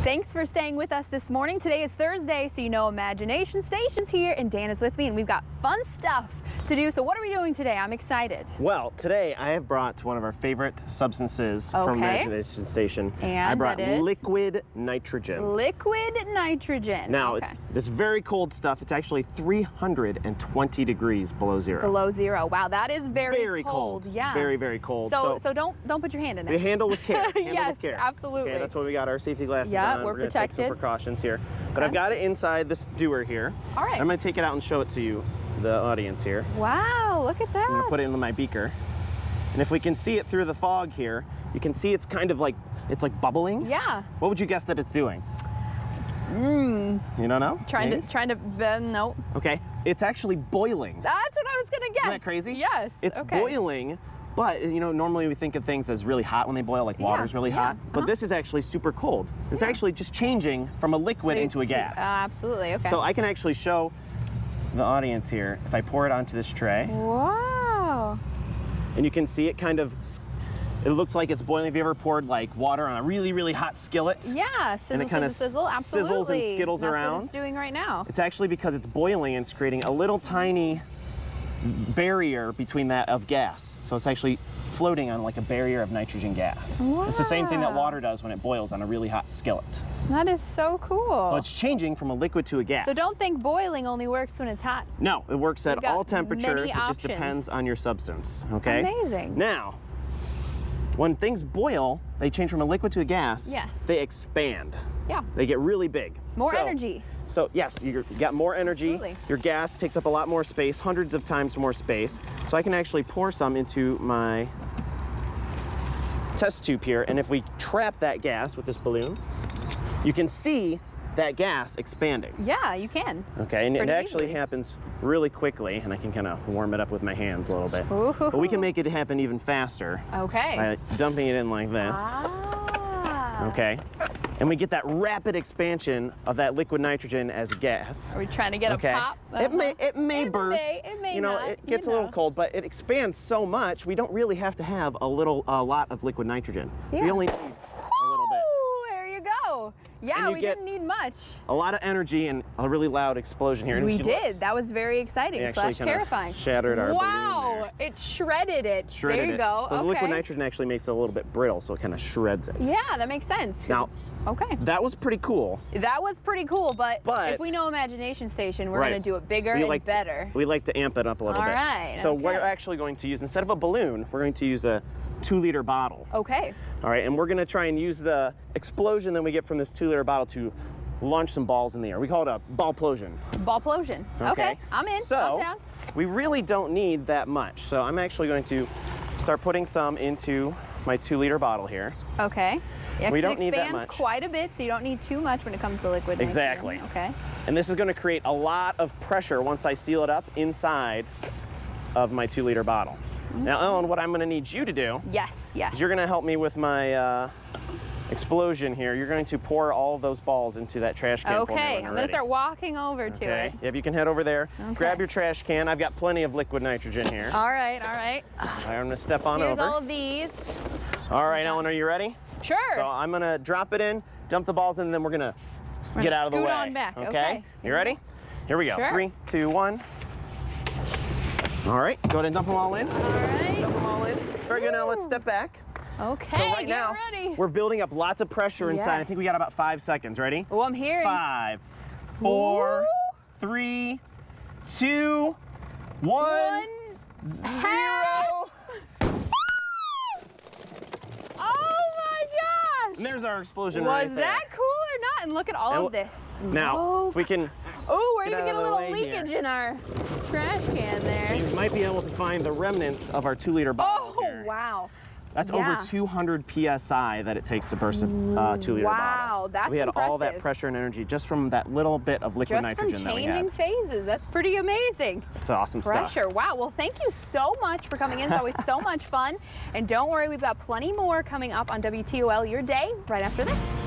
Thanks for staying with us this morning. Today is Thursday, so you know Imagination Station's here, and Dan is with me, and we've got fun stuff to do. So what are we doing today? I'm excited. Well, today I have brought one of our favorite substances from Imagination Station. And I brought that is? liquid nitrogen. Liquid nitrogen. Now, it's this very cold stuff. It's actually 320 degrees below zero. Below zero. Wow, that is very cold. Yeah. Very, very cold. So don't put your hand in there. Handle with care. Handle Yes, with care. Absolutely. Okay, that's why we got our safety glasses Yeah, on. we're gonna protected. Take some precautions here. But I've got it inside this doer here. All right. I'm going to take it out and show it to you, the audience here. Wow, look at that. I'm going to put it into my beaker. And if we can see it through the fog here, you can see it's kind of like, it's like bubbling. Yeah. What would you guess that it's doing? You don't know? Trying to bend, no. Okay, it's actually boiling. That's what I was gonna guess. Isn't that crazy? Yes. It's okay. boiling, but you know, normally we think of things as really hot when they boil, like water's really hot. But this is actually super cold. It's actually just changing from a liquid into a gas. Absolutely, okay. So I can actually show the audience here, if I pour it onto this tray. Wow. And you can see it kind of, it looks like it's boiling. Have you ever poured like water on a really, really hot skillet? Yeah, sizzle, kind of sizzle, absolutely. sizzles and skittles That's around. what it's doing right now. It's actually because it's boiling and it's creating a little tiny barrier between that of gas. So it's actually floating on like a barrier of nitrogen gas. Wow. It's the same thing that water does when it boils on a really hot skillet. That is so cool. So it's changing from a liquid to a gas. So don't think boiling only works when it's hot. No, it works at We've got all temperatures. many It just options. depends on your substance, okay? Amazing. Now, when things boil, they change from a liquid to a gas. Yes. They expand. Yeah. They get really big. More energy. So yes, you got more energy. Absolutely. Your gas takes up a lot more space, hundreds of times more space. So I can actually pour some into my test tube here, and if we trap that gas with this balloon, you can see that gas expanding. Yeah, you can. Okay, and it Pretty actually easily. happens really quickly, and I can kind of warm it up with my hands a little bit. Ooh. But we can make it happen even faster Okay. by dumping it in like this. Ah. Okay, and we get that rapid expansion of that liquid nitrogen as gas. Are we trying to get Okay. a pop? It may burst. It may you know, not, it gets you a little know. cold, but it expands so much. We don't really have to have a lot of liquid nitrogen. Yeah. We only need a little bit. Ooh, there you go. Yeah, you we get didn't need much. A lot of energy and a really loud explosion here. And We if you look, did. That was very exciting it actually slash kinda terrifying. shattered our balloon Wow, there. it shredded it. Shredded there you it. go. So the okay. liquid nitrogen actually makes it a little bit brittle, so it kind of shreds it. Yeah, that makes sense. 'Cause Now- it's- okay. That was pretty cool. That was pretty cool, but if But- we know Imagination Station, we're Right. going to do it bigger We and like better. We like to amp it up a little All bit. right, So okay. we're actually going to use, instead of a balloon, we're going to use a 2-liter bottle. Okay. All right, and we're gonna try and use the explosion that we get from this 2-liter bottle to launch some balls in the air. We call it a Ballplosion. Ballplosion. Okay. I'm in. So, I'm down. we really don't need that much. So I'm actually going to start putting some into my 2-liter bottle here. Okay. Yeah, We 'cause don't need it that expands much. quite a bit, so you don't need too much when it comes to liquid nitrogen. Exactly. Okay. And this is gonna create a lot of pressure once I seal it up inside of my 2-liter bottle. Now, Ellen, what I'm gonna need you to do Yes, yes. is you're gonna help me with my explosion here. You're going to pour all of those balls into that trash can for me Okay, when I'm you're going to ready. start walking over to Okay, it. if you can head over there, Okay. grab your trash can. I've got plenty of liquid nitrogen here. All right, all right. I'm gonna step on Here's over. all of these. All right, Ellen, are you ready? Sure. So I'm gonna drop it in, dump the balls in, and then we're gonna get out of the scoot way. on back, okay. You ready? Here we go. Sure. 3, 2, 1. All right, go ahead and dump them all in. All right. Dump them all in. Very good, now let's step back. Okay, So right get now, ready. we're building up lots of pressure inside. I Yes. think we got about 5 seconds. Ready? Oh, I'm hearing. 5, 4, Woo. 3, 2, 1, 0. Oh my gosh. And there's our explosion right Was there. that cool or not? And look at all And of this. Now, if we can, Oh, we're get even out getting a of the little way leakage here. in our trash can there. you might be able to find the remnants of our 2-liter bottle Oh, here. wow. That's Yeah. over 200 PSI that it takes to burst a 2-liter bottle. Wow, that's So we had all that impressive. pressure and energy just from that little bit of liquid Just from nitrogen that we changing had. phases. That's pretty amazing. It's awesome stuff. Pressure. Wow. Well, thank you so much for coming in. It's always so much fun. And don't worry, we've got plenty more coming up on WTOL Your Day right after this.